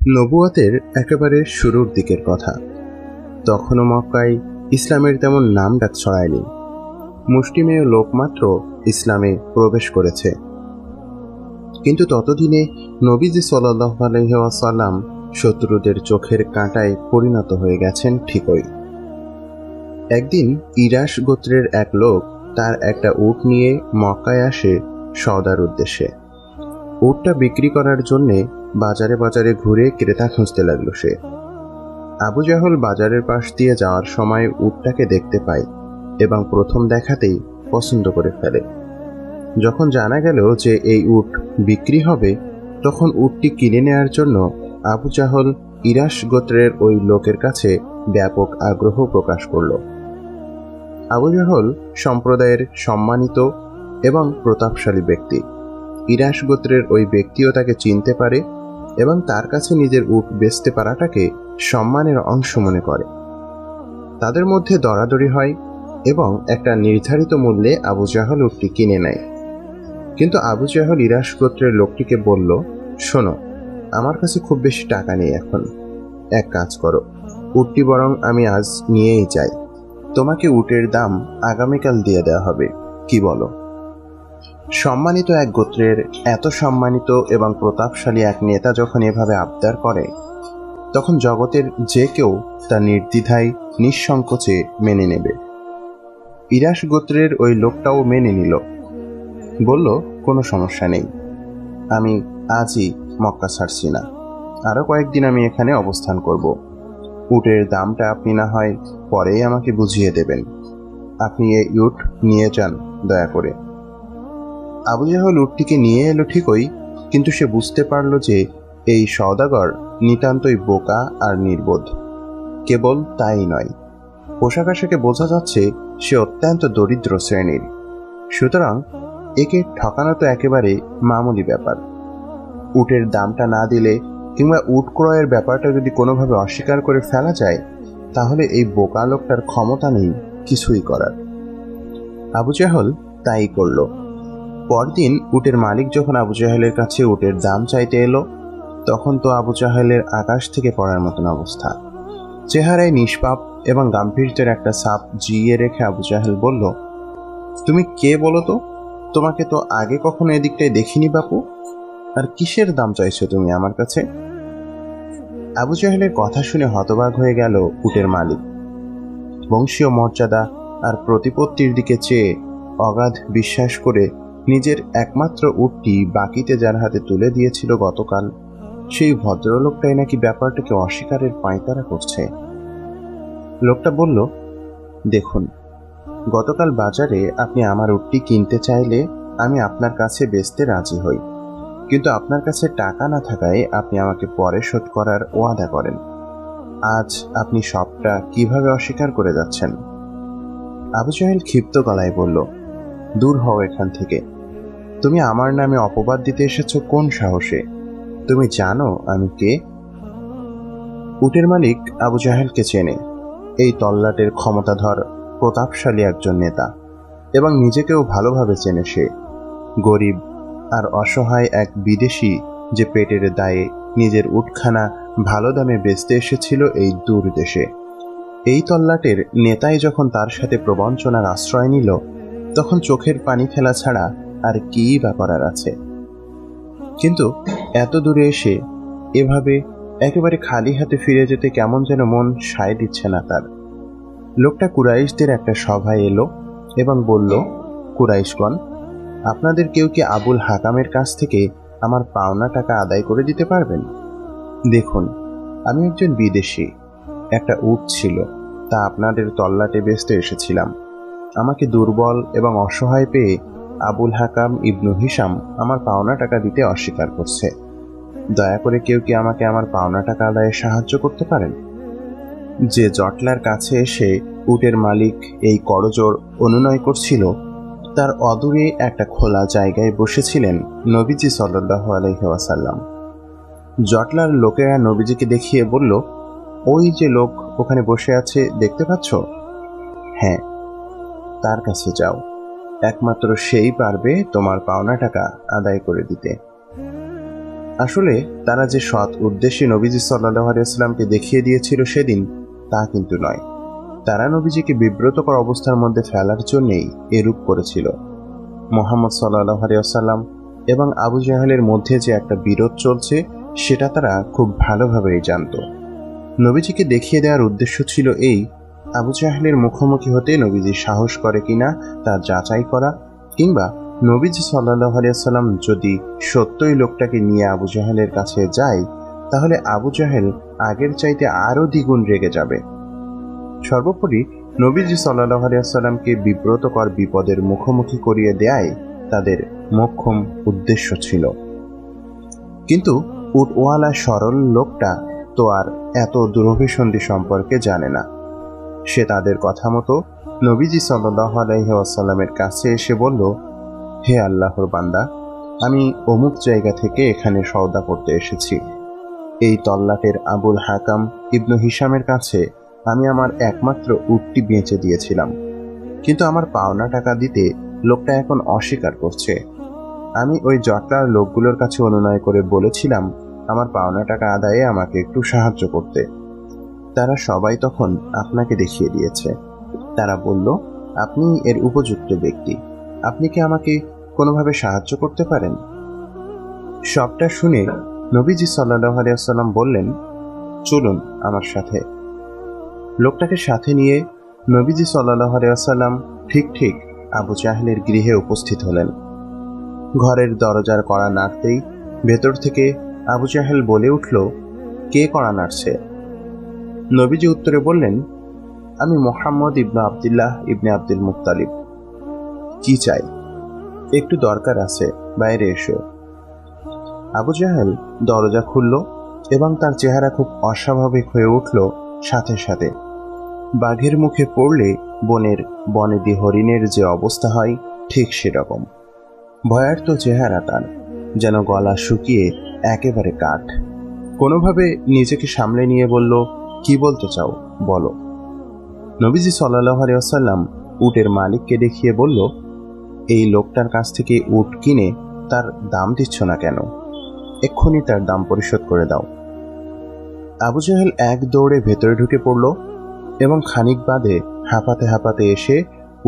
নবুয়তের একেবারে শুরুর দিকের কথা। তখনও মক্কায় ইসলামের তেমন নাম ডাক ছড়ায়নি। মুষ্টিমেয় লোক মাত্র ইসলামে প্রবেশ করেছে। কিন্তু ততদিনে নবীজি সাল্লাল্লাহু আলাইহি ওয়াসাল্লাম শত্রুদের চোখের কাঁটায় পরিণত হয়ে গেছেন ঠিকই। একদিন ইরাস গোত্রের এক লোক তার একটা উট নিয়ে মক্কায় আসে সওদার উদ্দেশ্যে। উটটা বিক্রি করার জন্যে বাজারে বাজারে ঘুরে ক্রেতা খুঁজতে লাগলো সে। আবু জাহল বাজারের পাশ দিয়ে যাওয়ার সময় উটটাকে দেখতে পায় এবং প্রথম দেখাতেই পছন্দ করে ফেলে। যখন জানা গেল যে এই উট বিক্রি হবে, তখন উটটি কিনে নেওয়ার জন্য আবু জাহল ইরাস গোত্রের ওই লোকের কাছে ব্যাপক আগ্রহ প্রকাশ করল। আবু জাহল সম্প্রদায়ের সম্মানিত এবং প্রতাপশালী ব্যক্তি। ইরাস গোত্রের ওই ব্যক্তিও তাকে চিনতে পারে এবং তার কাছে নিজের উট বেচতে পারাটাকে সম্মানের অংশ মনে করে। তাদের মধ্যে দরাদরি হয় এবং একটা নির্ধারিত মূল্যে আবু জাহল উটটি কিনে নেয়। কিন্তু আবু জাহল ইরাস গোত্রের লোকটিকে বলল, শোনো, আমার কাছে খুব বেশি টাকা নেই এখন। এক কাজ করো, উটটি বরং আমি আজ নিয়েই যাই। তোমাকে উটের দাম আগামীকাল দিয়ে দেওয়া হবে, কি বলো? সম্মানিত এক গোত্রের এত সম্মানিত এবং প্রতাপশালী এক নেতা যখন এভাবে আবদার করে, তখন জগতের যে কেউ তা নির্দ্বিধায় নিঃসংকোচে মেনে নেবে। ইরাস গোত্রের ওই লোকটাও মেনে নিল, বলল, কোনো সমস্যা নেই, আমি আজই মক্কা ছাড়ছি না, আরও কয়েকদিন আমি এখানে অবস্থান করব। উটের দামটা আপনি না হয় পরেই আমাকে বুঝিয়ে দেবেন। আপনি এই উট নিয়ে যান দয়া করে। আবু জাহল উটটিকে নিয়ে এলো ঠিকই, কিন্তু সে বুঝতে পারল যে এই সওদাগর নিতান্তই বোকা আর নির্বোধ। কেবল তাই নয়, পোশাক আশাকে বোঝা যাচ্ছে সে অত্যন্ত দরিদ্র শ্রেণীর। সুতরাং একে ঠকানো তো একেবারে মামুলি ব্যাপার। উটের দামটা না দিলে কিংবা উট ক্রয়ের ব্যাপারটা যদি কোনোভাবে অস্বীকার করে ফেলা যায়, তাহলে এই বোকা লোকটার ক্ষমতা নেই কিছুই করার। আবু জাহল তাই করল। পরদিন উটের মালিক যখন আবু জাহেলের কাছে উটের দাম চাইতে এলো, তখন তো আবু জাহেলের আকাশ থেকে পড়ার মতন অবস্থা। চেহারায় নিষ্পাপ এবং গাম্ভীর্যের একটা ছাপ জিইয়ে রেখে আবু জাহেল বলল, তুমি কে বলো তো? তোমাকে তো আগে কখনো এদিকটায় দেখিনি বাপু। আর কিসের দাম চাইছো তুমি আমার কাছে? আবু জাহেলের কথা শুনে হতবাক হয়ে গেল উটের মালিক। বংশীয় মর্যাদা আর প্রতিপত্তির দিকে চেয়ে অগাধ বিশ্বাস করে নিজের একমাত্র উটটি বাকিতে যার হাতে তুলে দিয়েছিল গতকাল, সেই ভদ্রলোকটাই নাকি ব্যাপারটাকে অস্বীকারের পাঁয়তারা করছে। লোকটা বলল, দেখুন, গতকাল বাজারে আপনি আমার উটটি কিনতে চাইলে আমি আপনার কাছে বেচতে রাজি হই, কিন্তু আপনার কাছে টাকা না থাকায় আপনি আমাকে পরে শোধ করার ওয়াদা করেন। আজ আপনি সবটা কিভাবে অস্বীকার করে যাচ্ছেন? আবু জাহেল ক্ষিপ্ত গলায় বলল, দূর হও এখান থেকে। তুমি আমার নামে অপবাদ দিতে এসেছো কোন সাহসে? তুমি জানো আমি কে? উটের মালিক আবু জাহেলকে চেনে। এই তল্লাটের ক্ষমতাধর প্রতাপশালী একজন নেতা, এবং নিজেকেও ভালোভাবে চেনে সে। গরিব আর অসহায় এক বিদেশি যে পেটের দায়ে নিজের উটখানা ভালো দামে বেচতে এসেছিল এই দূর দেশে। এই তল্লাটের নেতাই যখন তার সাথে প্রবঞ্চনার আশ্রয় নিল, তখন চোখের পানি ফেলা ছাড়া আর কি বা করার আছে? কিন্তু এত দূরে এসে এভাবে একেবারে খালি হাতে ফিরে যেতে কেমন যেন মন সায় দিচ্ছে না তার। লোকটা কুরাইশদের একটা সভায় এলো এবং বলল, কুরাইশগণ, আপনাদের কেউ কি আবুল হাকামের কাছ থেকে আমার পাওনা টাকা আদায় করে দিতে পারবেন? দেখুন, আমি একজন বিদেশি, একটা উট ছিল, তা আপনাদের তল্লাটে বেচতে এসেছিলাম। আমাকে দুর্বল এবং অসহায় পেয়ে আবুল হাকাম ইবনু হিসাম আমার পাওনা টাকা দিতে অস্বীকার করছে। দয়া করে কেউ কি আমাকে আমার পাওনা টাকা আদায়ে সাহায্য করতে পারেন? যে জটলার কাছে এসে উটের মালিক এই করজোড় অনুনয় করছিল, তার অদূরে একটা খোলা জায়গায় বসেছিলেন নবীজি সাল্লাল্লাহু আলাইহি ওয়াসাল্লাম। জটলার লোকেরা নবীজিকে দেখিয়ে বলল, ওই যে লোক ওখানে বসে আছে দেখতে পাচ্ছ? হ্যাঁ, তার কাছে যাও, একমাত্র সেই পারবে তোমার পাওনা টাকা আদায় করে দিতে। আসলে তারা যে সৎ উদ্দেশ্যে নবীজি সাল্লাল্লাহু আলাইহি ওয়াসাল্লামকে দেখিয়ে দিয়েছিল সেদিন, তা কিন্তু নয়। তারা নবীজিকে বিব্রতকর অবস্থার মধ্যে ফেলার জন্যেই এরূপ করেছিল। মুহাম্মদ সাল্লাল্লাহু আলাইহি ওয়াসাল্লাম এবং আবু জাহেলের মধ্যে যে একটা বিরোধ চলছে, সেটা তারা খুব ভালোভাবেই জানত। নবীজিকে দেখিয়ে দেওয়ার উদ্দেশ্য ছিল এই, আবু জাহেলের মুখোমুখি হতে নবীজি সাহস করে কিনা তা যাচাই করা, কিংবা নবীজি সাল্লাল্লাহু আলাইহি ওয়াসাল্লাম যদি সত্যই লোকটাকে নিয়ে আবু জাহেলের কাছে যায়, তাহলে আবু জাহেল আগের চাইতে আরও দ্বিগুণ রেগে যাবে। সর্বোপরি নবীজি সাল্লাল্লাহু আলাইহি ওয়াসাল্লামকে বিব্রতকর বিপদের মুখোমুখি করিয়ে দেয়াই তাদের মোক্ষম উদ্দেশ্য ছিল। কিন্তু উটওয়ালা সরল লোকটা তো আর এত দুরভিসন্ধি সম্পর্কে জানে না। সে তাদের কথা মতো নবীজি সাল্লাল্লাহু আলাইহি ওয়াসাল্লামের কাছে এসে বলল, হে আল্লাহর বান্দা, আমি অমুক জায়গা থেকে এখানে সওদা করতে এসেছি। এই তল্লাটের আবুল হাকাম ইবনু হিশামের কাছে আমি আমার একমাত্র উটটি বেচে দিয়েছিলাম, কিন্তু আমার পাওনা টাকা দিতে লোকটা এখন অস্বীকার করছে। আমি ওই জটলার লোকগুলোর কাছে অনুনয় করে বলেছিলাম আমার পাওনা টাকা আদায়ে আমাকে একটু সাহায্য করতে। তারা সবাই তখন আপনাকে দেখিয়ে দিয়েছে। তারা বলল, আপনি এর উপযুক্ত ব্যক্তি, আপনি কি আমাকে কোনোভাবে সাহায্য করতে পারেন? সবটা শুনে নবীজি সাল্লাল্লাহু আলাইহি ওয়াসাল্লাম বললেন, চলুন আমার সাথে। লোকটাকে সাথে নিয়ে নবীজি সাল্লাল্লাহু আলাইহি ওয়াসাল্লাম ঠিক আবু জাহেলের গৃহে উপস্থিত হলেন। ঘরের দরজার কড়া নাড়তেই ভেতর থেকে আবু জাহেল বলে উঠল, কে কড়া নাড়ছে? নবীজি উত্তরে বললেন, আমি মুহাম্মদ ইবনে আব্দুল্লাহ ইবনে আব্দুল মুত্তালিব। কি চাই? একটু দরকার আছে, বাইরে এসো। আবু জাহেল দরজা খুলল এবং তার চেহারা খুব অস্বাভাবিক হয়ে উঠল। সাথে সাথে বাঘের মুখে পড়লে বনেদি হরিণের যে অবস্থা হয়, ঠিক সেরকম ভয়ার্ত চেহারা তার, যেন গলা শুকিয়ে একেবারে কাঠ। কোনোভাবে নিজেকে সামলে নিয়ে বলল, কি বলতে চাও বলো। নবীজি সাল্লাল্লাহু আলাইহি ওয়াসাল্লাম উটের মালিককে দেখিয়ে বলল, এই লোকটার কাছ থেকে উট কিনে তার দাম দিচ্ছ না কেন? এক্ষুনি তার দাম পরিশোধ করে দাও। আবু জাহেল এক দৌড়ে ভেতরে ঢুকে পড়ল এবং খানিক বাদে হাঁপাতে হাঁপাতে এসে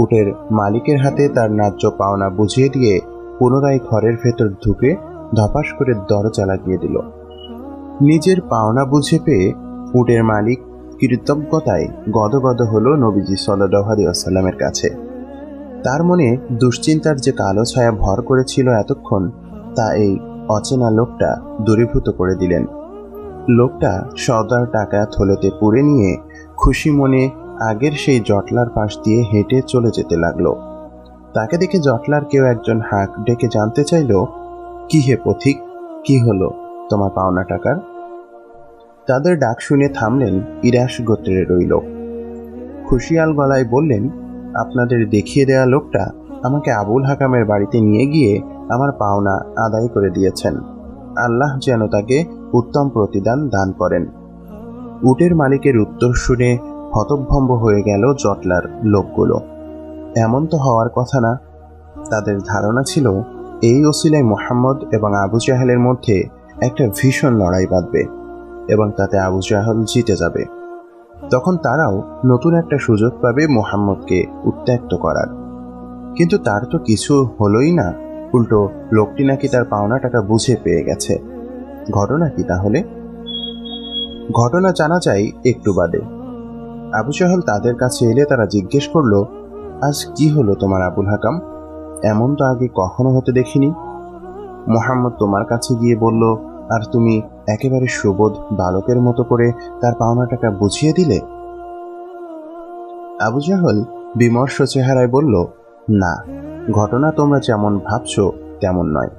উটের মালিকের হাতে তার ন্যায্য পাওনা বুঝিয়ে দিয়ে পুনরায় ঘরের ভেতর ঢুকে ধপাস করে দরজা লাগিয়ে দিল। নিজের পাওনা বুঝে পেয়ে উটের মালিক কৃতজ্ঞতায় গদগদ হলো নবীজি সাল্লাল্লাহু আলাইহি ওয়াসাল্লামের কাছে। তার মনে দুশ্চিন্তার যে কালো ছায়া ভর করেছিল এতক্ষণ, তা এই অচেনা লোকটা দূরীভূত করে দিলেন। লোকটা সওদার টাকা থলেতে পুরে নিয়ে খুশি মনে আগের সেই জটলার পাশ দিয়ে হেঁটে চলে যেতে লাগলো। তাকে দেখে জটলার কেউ একজন হাঁক ডেকে জানতে চাইল, কি হে পথিক, কি হলো তোমার পাওনা টাকার? তাদের ডাক শুনে থামলেন ইরাস গোত্রের ওই লোক। খুশিয়াল গলায় বললেন, আপনাদের দেখিয়ে দেয়া লোকটা আমাকে আবুল হাকামের বাড়িতে নিয়ে গিয়ে আমার পাওনা আদায় করে দিয়েছেন। আল্লাহ যেন তাকে উত্তম প্রতিদান দান করেন। উটের মালিকের উত্তর শুনে হতভম্ব হয়ে গেল জটলার লোকগুলো। এমন তো হওয়ার কথা না। তাদের ধারণা ছিল এই ওসিলায় মুহাম্মদ এবং আবু জাহেলের মধ্যে একটা ভীষণ লড়াই বাঁধবে এবং তাতে আবু জাহেল জিতে যাবে। তখন তারাও নতুন একটা সুযোগ পাবে মুহাম্মদকে উত্ত্যক্ত করার। কিন্তু তার তো কিছু হলোই না, উল্টো লোকটি নাকি তার পাওনা টাকা বুঝে পেয়ে গেছে। ঘটনা কি তাহলে? ঘটনা জানা যায় একটু বাদে। আবু জাহেল তাদের কাছে এলে তারা জিজ্ঞেস করল, আজ কি হলো তোমার আবুল হাকাম? এমন তো আগে কখনো হতে দেখিনি। মুহাম্মদ তোমার কাছে গিয়ে বলল, আর তুমি একেবারে সুবোধ বালকের মতো করে তার পাওনা টাকা বুঝিয়ে দিলে। আবু জাহেল বিমর্ষ চেহারায় বলল, না, ঘটনা তোমরা যেমন ভাবছো তেমন নয়।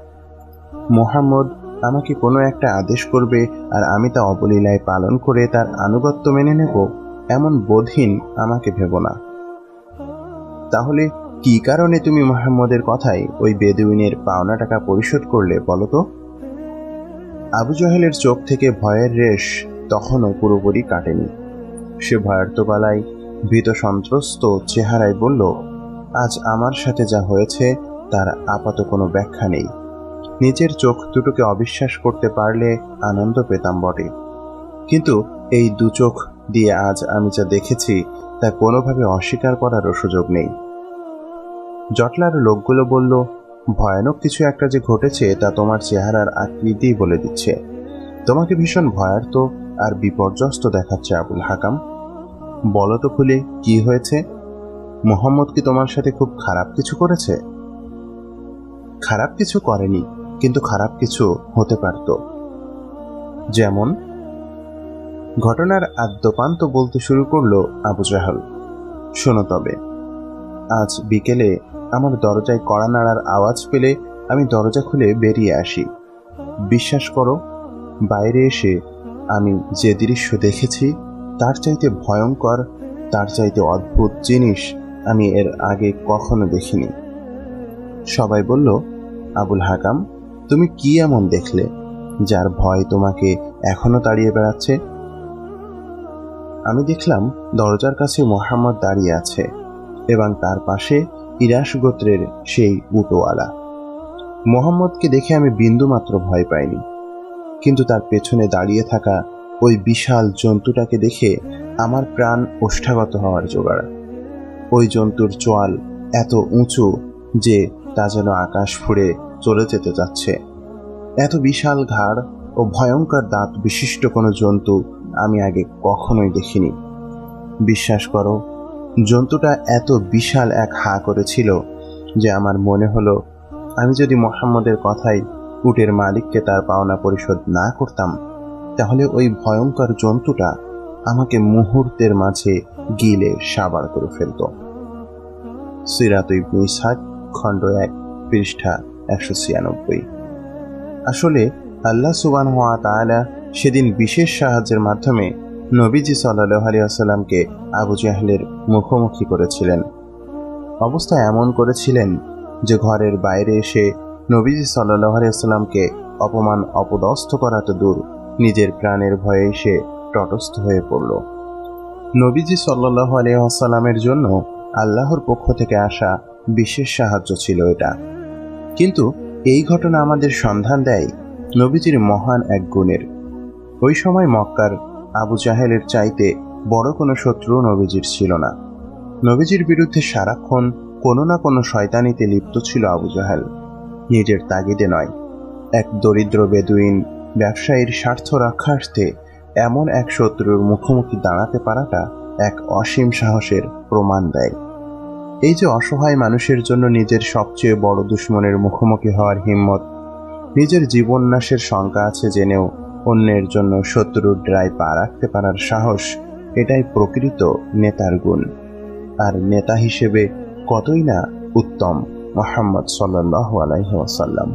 মুহাম্মদ আমাকে কোনো একটা আদেশ করবে আর আমি তা অবলীলায় পালন করে তার আনুগত্য মেনে নেব, এমন বোধহীন আমাকে ভেবো না। তাহলে কি কারণে তুমি মুহাম্মদের কথায় ওই বেদুইনের পাওনা টাকা পরিশোধ করলে বলো তো? আবু জাহেলের চোখ থেকে ভয়ের রেশ তখনও পুরোপুরি কাটেনি। সে ভয়ার্ত গলায় ভীত সন্ত্রস্ত চেহারায় বলল, আজ আমার সাথে যা হয়েছে তার আপাত কোনো ব্যাখ্যা নেই। নিজের চোখ দুটোকে অবিশ্বাস করতে পারলে আনন্দ পেতাম বটে, কিন্তু এই দু চোখ দিয়ে আজ আমি যা দেখেছি তা কোনোভাবে অস্বীকার করারও সুযোগ নেই। জটলার লোকগুলো বলল, ভয়ানক কিছু একটা যে ঘটেছে তা তোমার চেহারার আকৃতিই বলে দিচ্ছে। তোমাকে ভীষণ ভয়ার্ত আর বিপর্যস্ত দেখাচ্ছে আবুল হাকাম। বলো তো খুলে, কি হয়েছে? মোহাম্মদ কি তোমার সাথে খুব খারাপ কিছু করেছে? খারাপ কিছু করেনি, কিন্তু খারাপ কিছু হতে পারত। যেমন? ঘটনার আদ্যপান্ত বলতে শুরু করলো আবু জাহল। শোনো তবে, আজ বিকেলে আমার দরজায় কড়া নাড়ার আওয়াজ পেলে আমি দরজা খুলে বেরিয়ে আসি। বিশ্বাস করো, বাইরে এসে আমি যে দৃশ্য দেখেছি তার চাইতে ভয়ঙ্কর, তার চাইতে অদ্ভুত জিনিস আমি এর আগে কখনো দেখিনি। সবাই বলল, আবুল হাকাম, তুমি কি এমন দেখলে যার ভয় তোমাকে এখনো তাড়িয়ে বেড়াচ্ছে? আমি দেখলাম দরজার কাছে মোহাম্মদ দাঁড়িয়ে আছে এবং তার পাশে ইরাস গোত্রের সেই উটোওয়ালা। মোহাম্মদকে দেখে আমি বিন্দুমাত্র ভয় পাইনি, কিন্তু তার পেছনে দাঁড়িয়ে থাকা ওই বিশাল জন্তুটাকে দেখে আমার প্রাণ ওষ্ঠাগত হওয়ার জোগাড়। ওই জন্তুর চোয়াল এত উঁচু যে তা যেন আকাশ ফুঁড়ে চলে যেতে যাচ্ছে। এত বিশাল ঘাড় ও ভয়ঙ্কর দাঁত বিশিষ্ট কোনো জন্তু আমি আগে কখনোই দেখিনি। বিশ্বাস করো, জন্তুটা এত বিশাল এক হা করেছিল যে আমার মনে হলো আমি যদি মোহাম্মদের কথাই উটের মালিককে তার পাওনা পরিশোধ না করতাম, তাহলে ওই ভয়ঙ্কর জন্তুটা আমাকে মুহূর্তের মাঝে গিলে সাবার করে ফেলত। সিরাত ইবনে ইসহাক খণ্ড 1 পৃষ্ঠা 196। আসলে আল্লাহ সুবহানাহু ওয়া তাআলা সেদিন বিশেষ সাহায্যের মাধ্যমে নবীজি সাল্লাল্লাহু আলাইহি ওয়াসাল্লামকে আবু জাহলের মুখোমুখি করেছিলেন। অবস্থা এমন করেছিলেন যে ঘরের বাইরে এসে নবীজি সাল্লাল্লাহু আলাইহি ওয়াসাল্লামকে অপমান অপদস্থ করা তো দূর, নিজের প্রাণের ভয়ে সে তটস্থ হয়ে পড়ল। নবীজি সাল্লাল্লাহু আলাইহি ওয়াসাল্লামের জন্য আল্লাহর পক্ষ থেকে আসা বিশেষ সাহায্য ছিল এটা। কিন্তু এই ঘটনা আমাদের সন্ধান দেয় নবীজির মহান এক গুণের। ওই সময় মক্কার আবু জাহেলের চাইতে বড় কোনো শত্রু নবীজির ছিল না। নবীজির বিরুদ্ধে সারাক্ষণ কোনো না কোনো শয়তানিতে লিপ্ত ছিল আবু জাহেল। নিজের তাগিদে নয়, এক দরিদ্র বেদুইন ব্যবসায়ীর স্বার্থ রক্ষার্থে এমন এক শত্রুর মুখোমুখি দাঁড়াতে পারাটা এক অসীম সাহসের প্রমাণ দেয়। এই যে অসহায় মানুষের জন্য নিজের সবচেয়ে বড় দুশমনের মুখোমুখি হওয়ার হিম্মত, নিজের জীবন নাশের শঙ্কা আছে জেনেও অন্যের জন্য শত্রুর ড্রায় পা রাখতে পারার সাহস, এটাই প্রকৃত নেতার গুণ। আর নেতা হিসেবে কতই না উত্তম মুহাম্মদ সাল্লাল্লাহু আলাইহি ওয়াসাল্লাম।